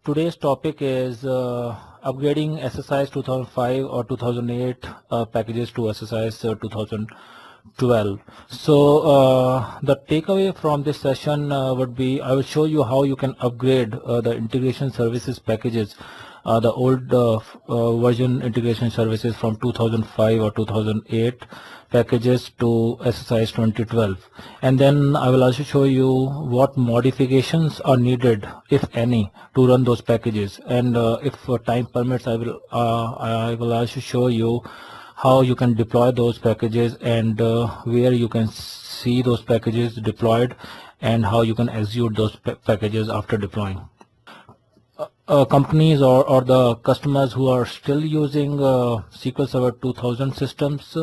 Today's topic is upgrading SSIS 2005 or 2008 packages to SSIS 2012. So the takeaway from this session would be I will show you how you can upgrade the integration services packages, the old version integration services from 2005 or 2008 packages to SSIS 2012, and then I will also show you what modifications are needed, if any, to run those packages, and if time permits, I will also show you how you can deploy those packages and where you can see those packages deployed and how you can execute those packages after deploying. Companies or the customers who are still using SQL Server 2000 systems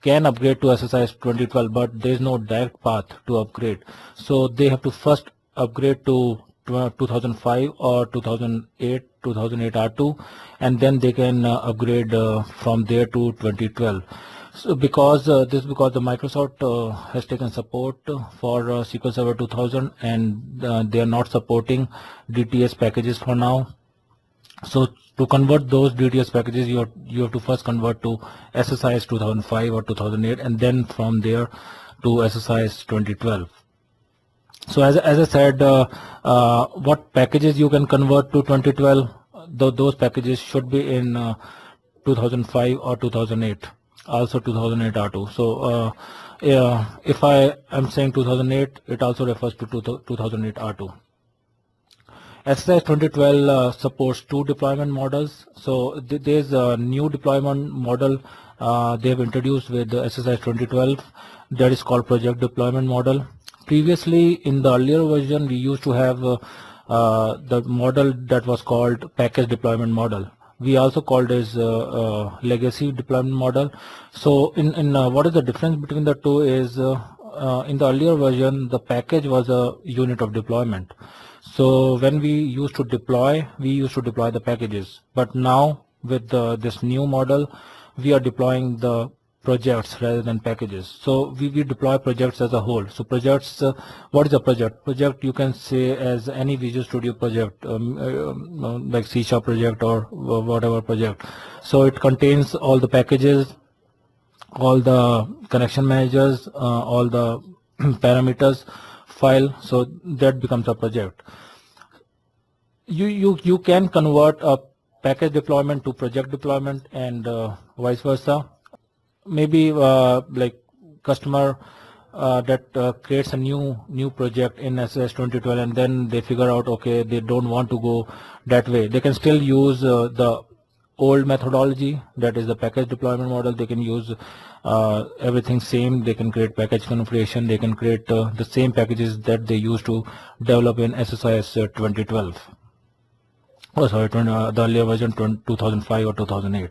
can upgrade to SSIS 2012, but there is no direct path to upgrade. So they have to first upgrade to 2005 or 2008 R2, and then they can upgrade from there to 2012. So because the Microsoft has taken support for SQL Server 2000, and they are not supporting DTS packages for now. So to convert those DTS packages, you have to first convert to SSIS 2005 or 2008, and then from there to SSIS 2012. So as I said, what packages you can convert to 2012? Those packages should be in 2005 or 2008, also 2008 R2. So if I am saying 2008, it also refers to 2008 R2. SSIS 2012 supports two deployment models. So there is a new deployment model they have introduced with the SSIS 2012, that is called project deployment model. Previously, in the earlier version, we used to have the model that was called package deployment model. We also called as legacy deployment model. So in what is the difference between the two is in the earlier version, the package was a unit of deployment. So when we used to deploy the packages. But now with this new model, we are deploying the projects rather than packages. So we deploy projects as a whole. So projects, what is a project? Project you can say as any Visual Studio project, like C# project or whatever project. So it contains all the packages, all the connection managers, all the parameters file. So that becomes a project. You can convert a package deployment to project deployment and vice versa. Maybe like customer that creates a new project in SSIS 2012, and then they figure out, okay, they don't want to go that way. They can still use the old methodology, that is the package deployment model. They can use everything same. They can create package configuration. They can create the same packages that they used to develop in SSIS 2012. Oh, sorry, the earlier version 2005 or 2008.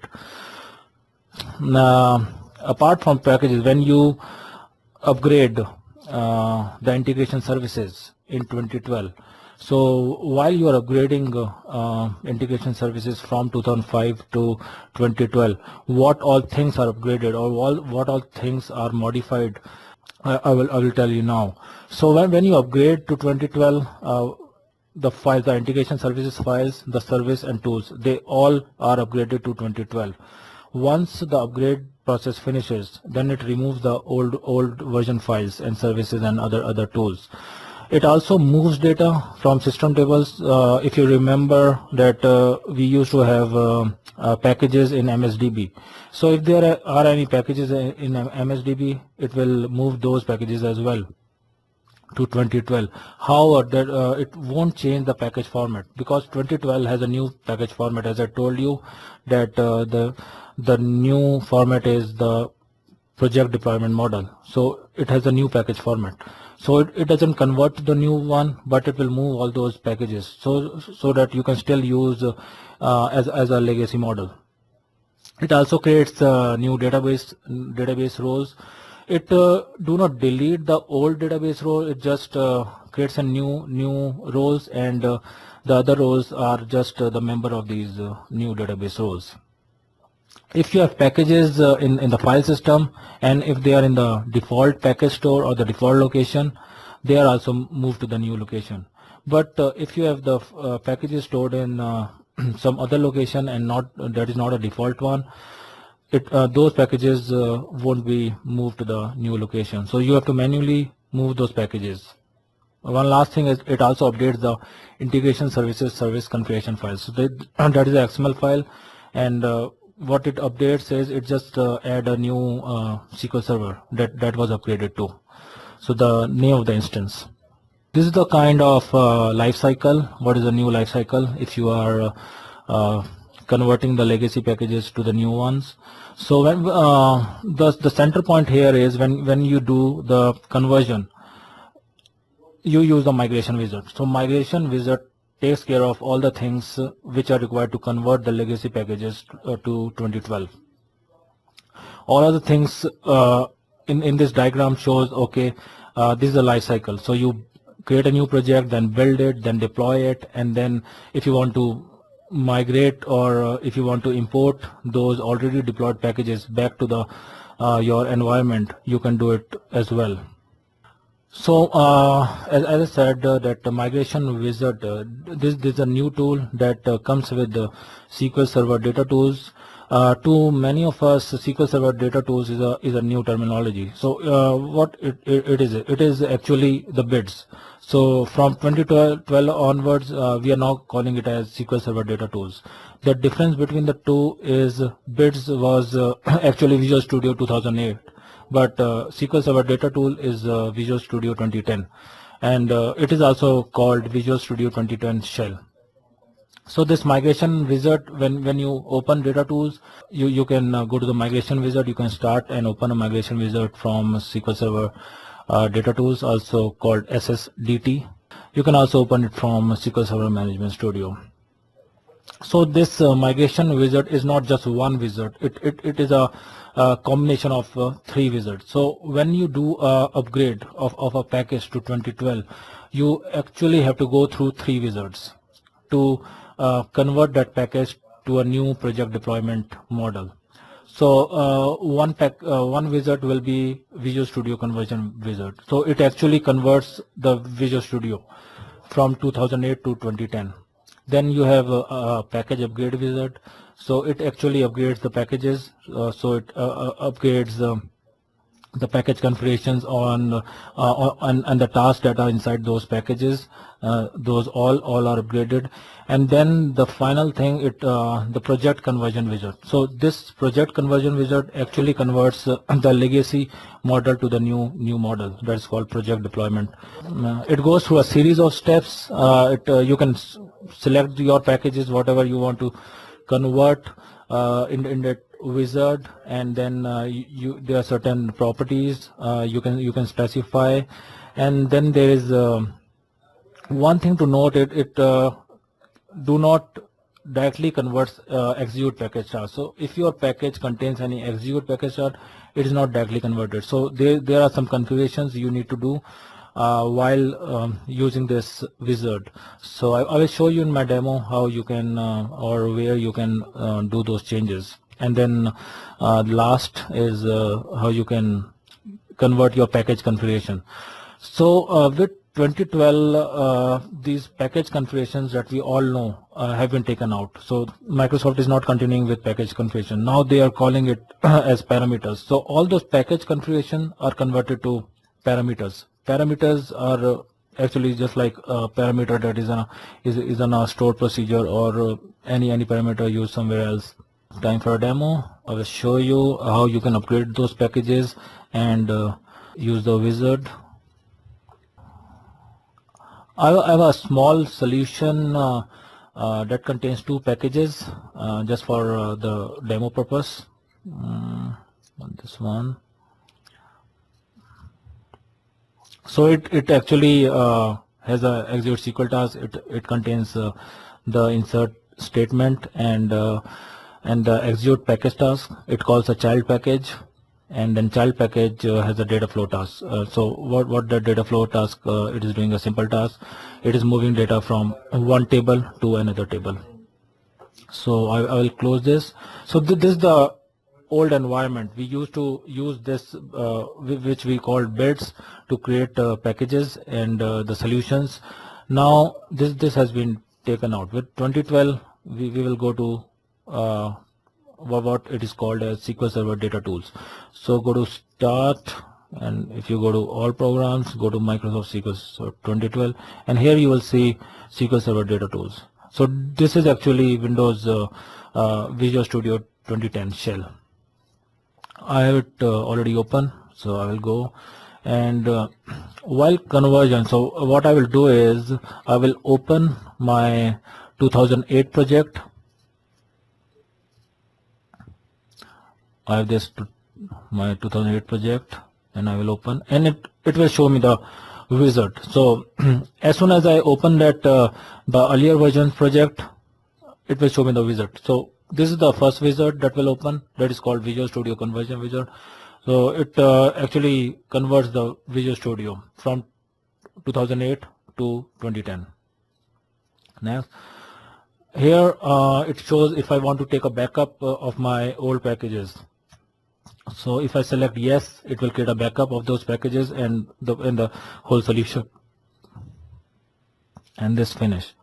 Now, apart from packages, when you upgrade the integration services in 2012, so while you are upgrading integration services from 2005 to 2012, what all things are upgraded or what all things are modified, I will tell you now. So when you upgrade to 2012, the files, the integration services files, the service and tools, they all are upgraded to 2012. Once the upgrade process finishes, then it removes the old version files and services and other tools. It also moves data from system tables. If you remember that we used to have packages in MSDB. So if there are any packages in MSDB, it will move those packages as well to 2012. However, it won't change the package format, because 2012 has a new package format. As I told you, that the new format is the project deployment model. So it has a new package format. So it doesn't convert to the new one, but it will move all those packages so that you can still use as a legacy model. It also creates new database rows. It do not delete the old database row. It just creates a new rows, and the other rows are just the member of these new database rows. If you have packages in the file system, and if they are in the default package store or the default location, they are also moved to the new location. But if you have the packages stored in some other location and that is not a default one, those packages won't be moved to the new location. So you have to manually move those packages. One last thing is it also updates the integration services service configuration file. So that is an XML file, and what it updates is it just add a new SQL Server that was upgraded to. So the name of the instance. This is the kind of life cycle. What is the new life cycle if you are converting the legacy packages to the new ones? So when the center point here is when you do the conversion, you use the migration wizard. So migration wizard takes care of all the things which are required to convert the legacy packages to 2012. All other things in this diagram shows, okay, this is the life cycle. So you create a new project, then build it, then deploy it, and then if you want to migrate or if you want to import those already deployed packages back to the your environment, you can do it as well. So as I said, that the migration wizard, this is a new tool that comes with the SQL Server Data Tools. To many of us, SQL Server Data Tools is a new terminology. So what it is? It is actually the bids. So from 2012 onwards, we are now calling it as SQL Server Data Tools. The difference between the two is bids was actually Visual Studio 2008. But SQL Server Data Tool is Visual Studio 2010, and it is also called Visual Studio 2010 Shell. So this migration wizard, when you open data tools, you can go to the migration wizard. You can start and open a migration wizard from SQL Server Data Tools, also called SSDT. You can also open it from SQL Server Management Studio. So this migration wizard is not just one wizard. It is a combination of three wizards. So when you do upgrade of a package to 2012, you actually have to go through three wizards to convert that package to a new project deployment model. So one wizard will be Visual Studio Conversion Wizard. So it actually converts the Visual Studio from 2008 to 2010. Then you have a package upgrade wizard. So it actually upgrades the packages. So it upgrades the package configurations on the tasks that are inside those packages. Those all are upgraded. And then the final thing, the project conversion wizard. So this project conversion wizard actually converts the legacy model to the new model. That's called project deployment. It goes through a series of steps. You can select your packages, whatever you want to convert in that wizard, and then there are certain properties you can specify. And then there is one thing to note: it do not directly converts execute package star. So if your package contains any execute package star, it is not directly converted. So there are some configurations you need to do while using this wizard. So I will show you in my demo how you can or where you can do those changes. And then last is how you can convert your package configuration. So with 2012, these package configurations that we all know have been taken out. So Microsoft is not continuing with package configuration. Now they are calling it as parameters. So all those package configuration are converted to parameters. Parameters are actually just like a parameter that is on a stored procedure or any parameter used somewhere else. Time for a demo. I will show you how you can upgrade those packages and use the wizard. I have a small solution that contains two packages just for the demo purpose. This one. So it actually has a execute SQL task. It contains the insert statement and the execute package task. It calls a child package, and then child package has a data flow task. So what the data flow task, it is doing a simple task. It is moving data from one table to another table. So I will close this. So this is the old environment. We used to use this which we called bids to create packages and the solutions. Now this has been taken out. With 2012 we will go to what it is called as SQL Server Data Tools. So go to Start, and if you go to All Programs, go to Microsoft SQL Server 2012, and here you will see SQL Server Data Tools. So this is actually Windows Visual Studio 2010 shell. I have it already open, so I will go, and while conversion, so what I will do is I will open my 2008 project. I have this my 2008 project, and I will open, and it will show me the wizard. So as soon as I open that the earlier version project, it will show me the wizard. So this is the first wizard that will open, that is called Visual Studio Conversion Wizard. So it actually converts the Visual Studio from 2008 to 2010. Next, here it shows if I want to take a backup of my old packages. So if I select yes, it will create a backup of those packages and the whole solution, and this finish.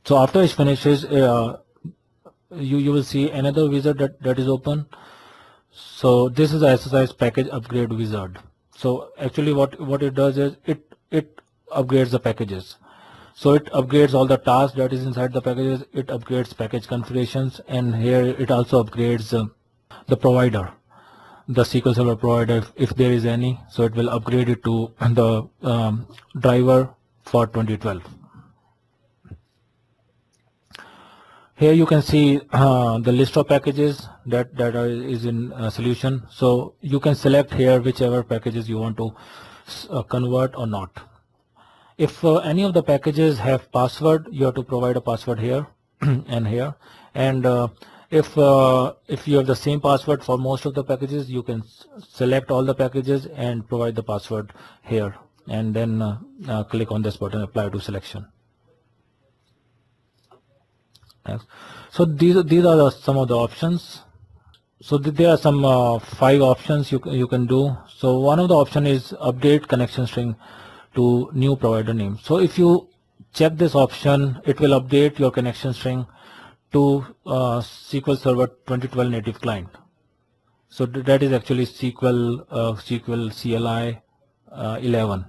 So after it finishes, you will see another wizard that is open. So this is the SSIS package upgrade wizard. So actually what it does is it upgrades the packages. So it upgrades all the tasks that is inside the packages, it upgrades package configurations, and here it also upgrades the provider, the SQL Server provider, if there is any. So it will upgrade it to the driver for 2012. Here you can see the list of packages that is in solution. So you can select here whichever packages you want to convert or not. If any of the packages have password, you have to provide a password here and here. And if you have the same password for most of the packages, you can select all the packages and provide the password here, and then click on this button, apply to selection. Next. So these are some of the options. So there are some 5 options you can do. So one of the option is update connection string to new provider name. So if you check this option, it will update your connection string to SQL Server 2012 native client. So that is actually SQL CLI 11.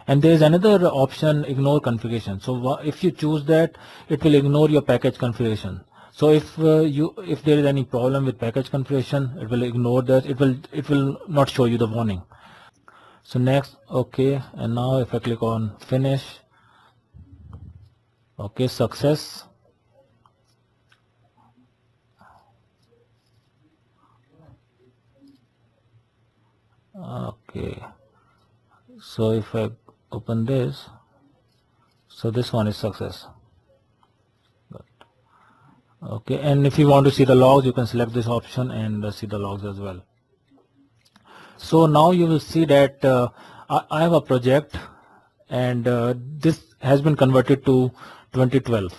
And there is another option, ignore configuration. So if you choose that, it will ignore your package configuration. So if there is any problem with package configuration, it will ignore that. It will not show you the warning. So next, okay, and now if I click on finish, okay, success. Okay, so if I open this, so this one is success. Good. Okay, and if you want to see the logs, you can select this option and see the logs as well. So now you will see that I have a project, and this has been converted to 2012.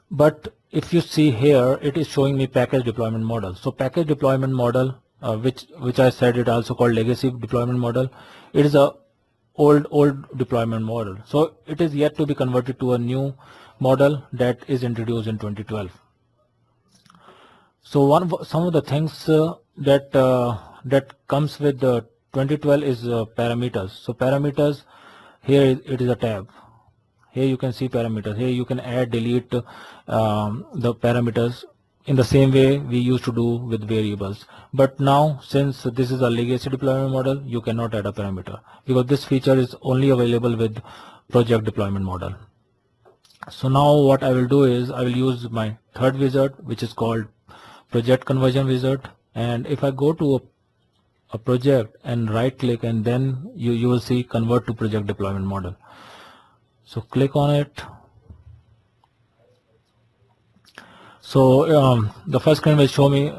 But if you see here, it is showing me package deployment model. So package deployment model, which I said it also called legacy deployment model, it is a old deployment model. So it is yet to be converted to a new model that is introduced in 2012. So some of the things that comes with the 2012 is parameters. So parameters, here it is a tab. Here you can see parameters. Here you can add, delete the parameters in the same way we used to do with variables. But now, since this is a legacy deployment model, you cannot add a parameter, because this feature is only available with project deployment model. So now what I will do is I will use my third wizard, which is called project conversion wizard. And if I go to a project and right click, and then you will see convert to project deployment model. So click on it. So the first screen will show me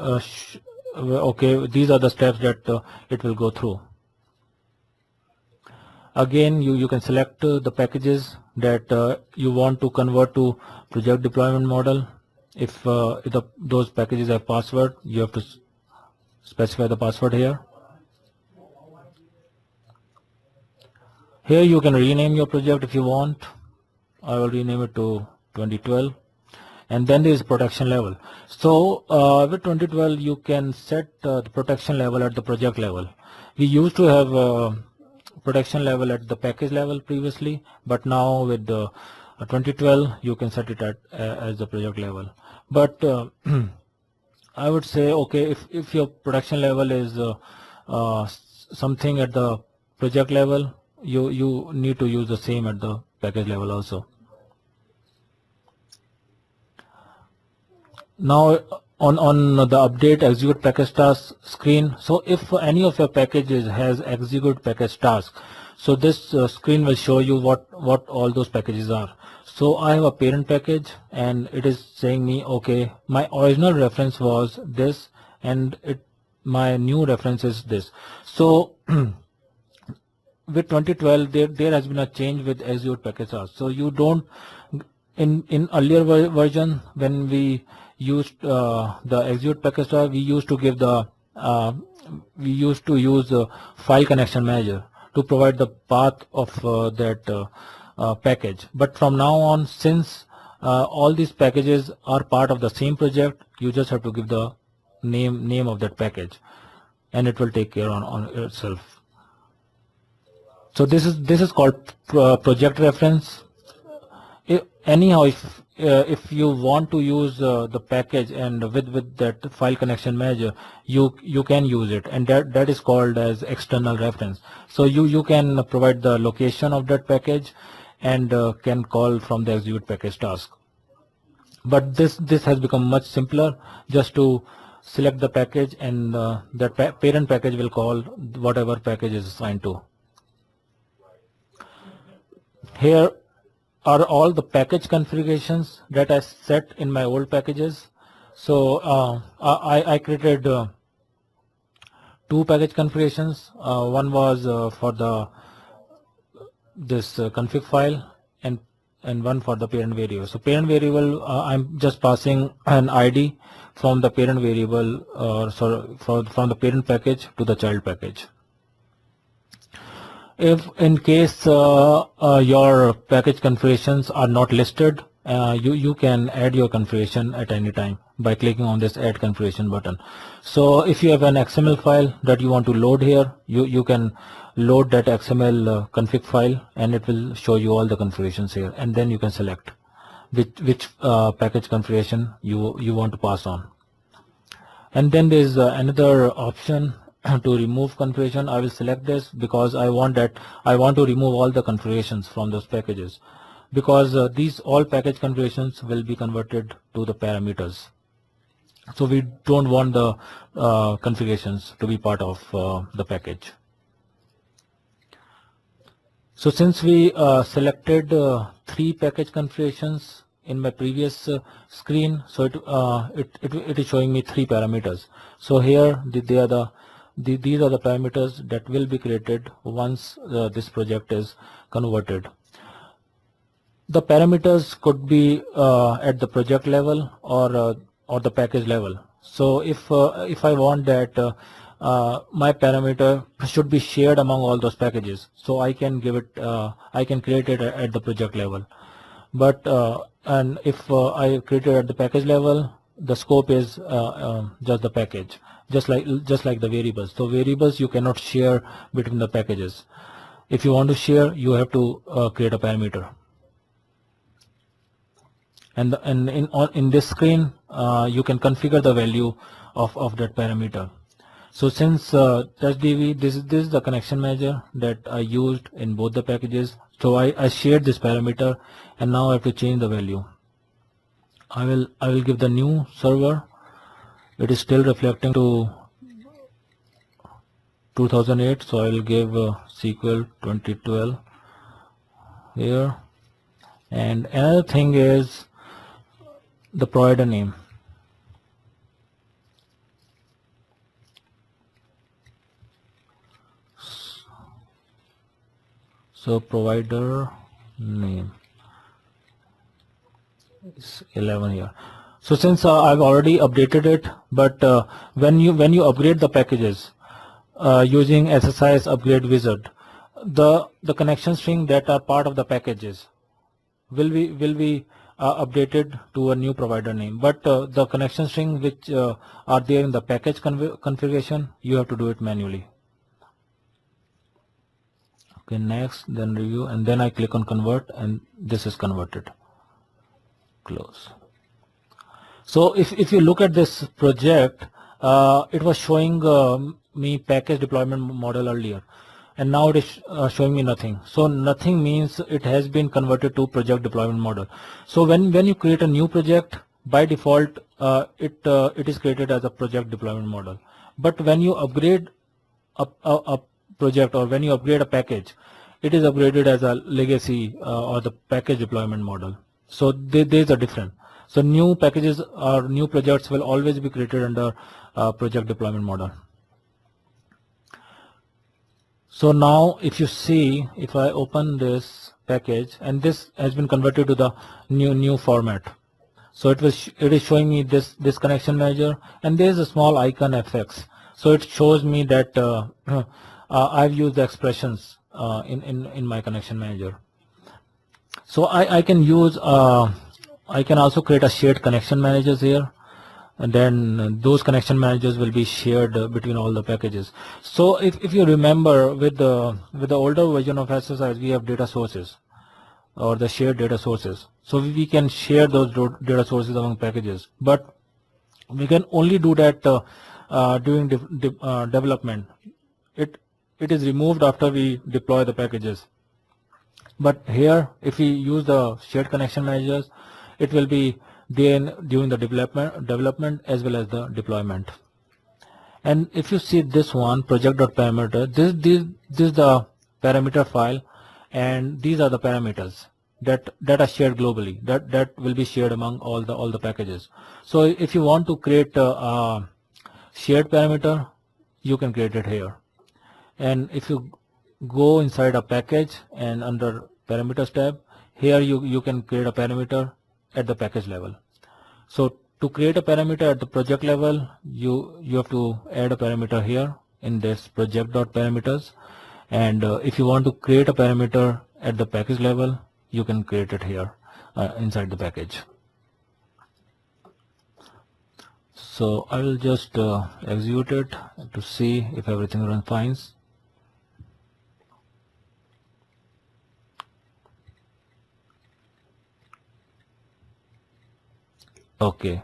okay, these are the steps that it will go through. Again, you can select the packages that you want to convert to project deployment model. If those packages have password, you have to specify the password here. Here you can rename your project if you want. I will rename it to 2012. And then there is protection level. So with 2012 you can set the protection level at the project level. We used to have protection level at the package level previously, but now with the 2012 you can set it at as the project level. But I would say, okay, if your protection level is something at the project level, you need to use the same at the package level also. Now on the update execute package task screen, so if any of your packages has execute package task, so this screen will show you what all those packages are. So I have a parent package and it is saying me, okay, my original reference was this and my new reference is this. So with 2012 there has been a change with execute package task. So you don't, in earlier version when we used the execute package task, we used to give the we used to use the file connection manager to provide the path of that package. But from now on, since all these packages are part of the same project, you just have to give the name of that package and it will take care on itself. So this is called project reference. Anyhow, if you want to use the package and with that file connection manager, you can use it, and that is called as external reference. So you can provide the location of that package and can call from the execute package task. But this has become much simpler. Just to select the package and that parent package will call whatever package is assigned to. Here are all the package configurations that I set in my old packages. So I created 2 package configurations. One was for this config file and one for the parent variable. So parent variable, I'm just passing an ID from the parent variable from the parent package to the child package. If in case your package configurations are not listed, you can add your configuration at any time by clicking on this add configuration button. So if you have an XML file that you want to load here, you can load that XML config file and it will show you all the configurations here, and then you can select which package configuration you want to pass on. And then there is another option to remove configuration. I will select this because I want to remove all the configurations from those packages, because these all package configurations will be converted to the parameters. So we don't want the configurations to be part of the package. So since we selected 3 package configurations in my previous screen, so it is showing me 3 parameters. So here these are the parameters that will be created once this project is converted. The parameters could be at the project level or the package level. So if I want that my parameter should be shared among all those packages, so I can give it I can create it at the project level. But and if I create it at the package level, the scope is just the package, just like the variables. So variables you cannot share between the packages. If you want to share, you have to create a parameter. And in this screen you can configure the value of that parameter. So since TouchDB, this is the connection manager that I used in both the packages, so I shared this parameter, and now I have to change the value. I will give the new server. It is still reflecting to 2008, so I will give SQL 2012 here. And another thing is the provider name. So provider name is 11 here. So since I've already updated it, but when you upgrade the packages using SSIS upgrade wizard, the connection string that are part of the packages will be updated to a new provider name, but the connection string which are there in the package configuration, you have to do it manually. Okay, next, then review, and then I click on convert, and this is converted. Close. So if you look at this project, it was showing me package deployment model earlier, and now it is showing me nothing. So nothing means it has been converted to project deployment model. So when you create a new project, by default it is created as a project deployment model. But when you upgrade a project, or when you upgrade a package, it is upgraded as a legacy or the package deployment model. So there is a difference. So new packages or new projects will always be created under project deployment model. So now if you see, if I open this package, and this has been converted to the new format. So it is showing me this connection manager, and there is a small icon FX. So it shows me that I've used the expressions in my connection manager. So I can use I can also create a shared connection managers here, and then those connection managers will be shared between all the packages. So if you remember, with the older version of SSIS, we have data sources, or the shared data sources. So we can share those data sources among packages, but we can only do that during development. It is removed after we deploy the packages. But here, if we use the shared connection managers, it will be there during the development as well as the deployment. And if you see this one, project.parameter, this is the parameter file, and these are the parameters that are shared globally, that will be shared among all the packages. So if you want to create a shared parameter, you can create it here. And if you go inside a package and under parameters tab, here you can create a parameter at the package level. So to create a parameter at the project level, you have to add a parameter here in this project.parameters, and if you want to create a parameter at the package level, you can create it here inside the package. So I will just execute it to see if everything runs fine. Okay,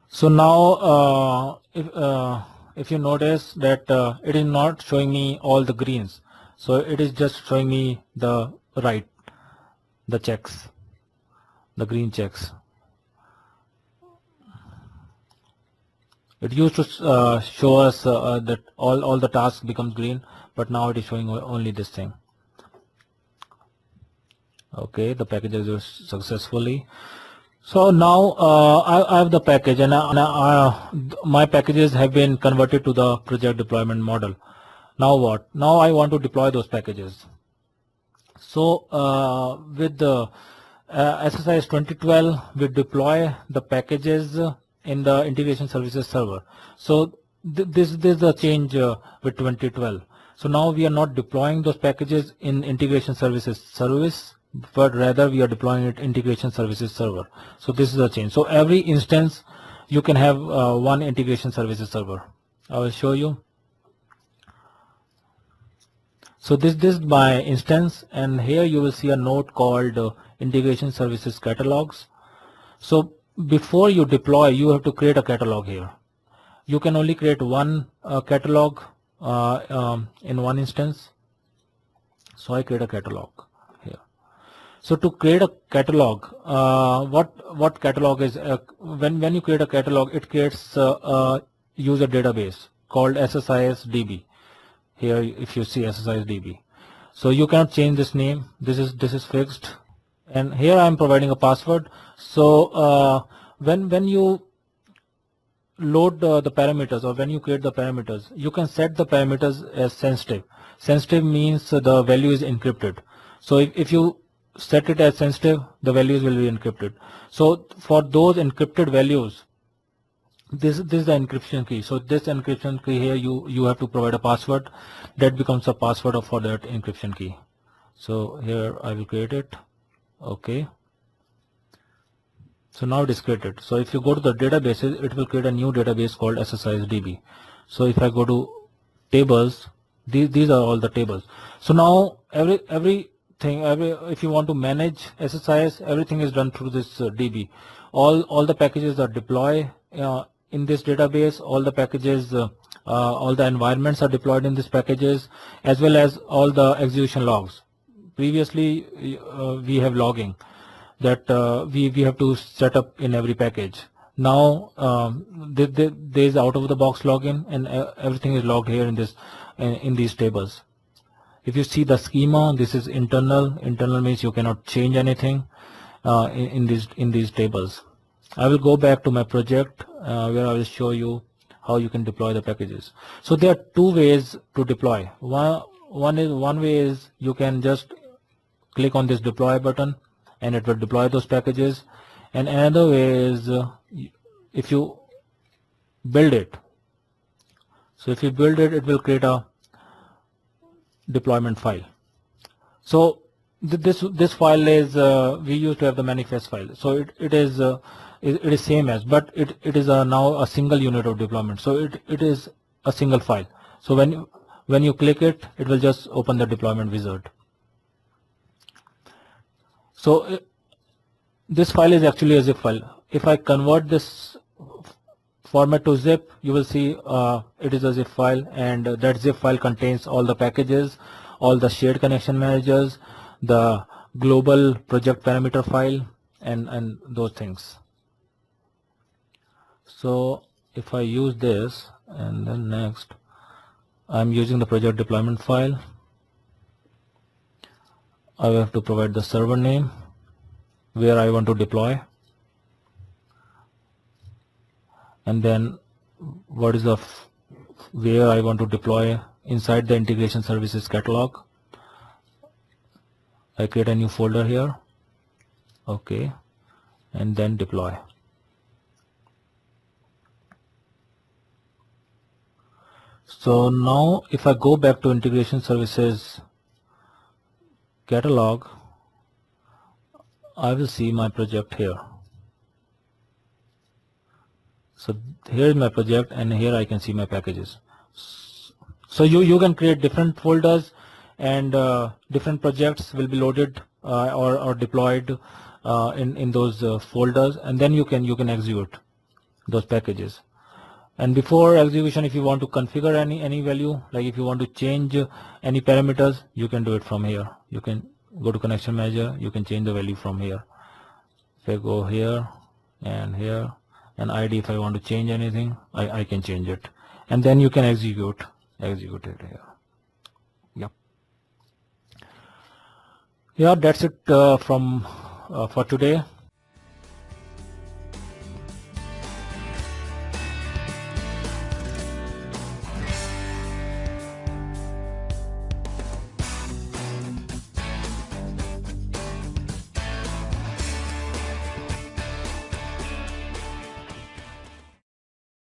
so now if you notice that it is not showing me all the greens, so it is just showing me the checks, the green checks. It used to show us that all the tasks becomes green, but now it is showing only this thing. Okay, the package is used successfully. So now I have the package, and my packages have been converted to the project deployment model. Now what? Now I want to deploy those packages. So with the SSIS 2012, we deploy the packages in the integration services server. So this is the change with 2012. So now we are not deploying those packages in integration services service, but rather we are deploying it integration services server. So this is a change. So every instance you can have one integration services server. I will show you. So this is my instance, and here you will see a note called integration services catalogs. So before you deploy, you have to create a catalog here. You can only create one catalog in one instance. So I create a catalog here. So to create a catalog, what catalog is? When you create a catalog, it creates a user database called SSIS DB. Here, if you see SSIS DB, so you cannot change this name. This is fixed, and here I am providing a password. So when you load the parameters, or when you create the parameters, you can set the parameters as sensitive. Sensitive means the value is encrypted. So if you set it as sensitive, the values will be encrypted. So for those encrypted values, this is the encryption key. So this encryption key here, you have to provide a password that becomes a password for that encryption key. So here I will create it. Okay. So now it is created. So if you go to the databases, it will create a new database called SSIS DB. So if I go to tables, these are all the tables. So now if you want to manage SSIS, everything is done through this DB. All the packages are deployed in this database. All the packages, all the environments are deployed in these packages, as well as all the execution logs. Previously, we have logging that we have to set up in every package. Now there is out of the box login, and everything is logged here in these tables. If you see the schema, this is internal. Internal means you cannot change anything in these tables. I will go back to my project where I will show you how you can deploy the packages. So there are two ways to deploy. One way is you can just click on this deploy button and it will deploy those packages, and another way is if you build it. So if you build it, it will create a deployment file. So this file is we used to have the manifest file. So it is same as, but it is now a single unit of deployment. So it is a single file. So when you click it, it will just open the deployment wizard. So this file is actually a zip file. If I convert this format to zip, you will see it is a zip file, and that zip file contains all the packages, all the shared connection managers, the global project parameter file, and those things. So if I use this, and then next I'm using the project deployment file, I have to provide the server name where I want to deploy, and then what is where I want to deploy inside the integration services catalog. I create a new folder here. Okay, and then deploy. So now if I go back to integration services catalog, I will see my project here. So here is my project, and here I can see my packages. So you can create different folders, and different projects will be loaded or deployed in those folders, and then you can execute those packages. And before execution, if you want to configure any value, like if you want to change any parameters, you can do it from here. You can go to connection manager, you can change the value from here. If I go here and here, and ID, if I want to change anything, I can change it, and then you can execute it here. Yep. Yeah, that's it for today.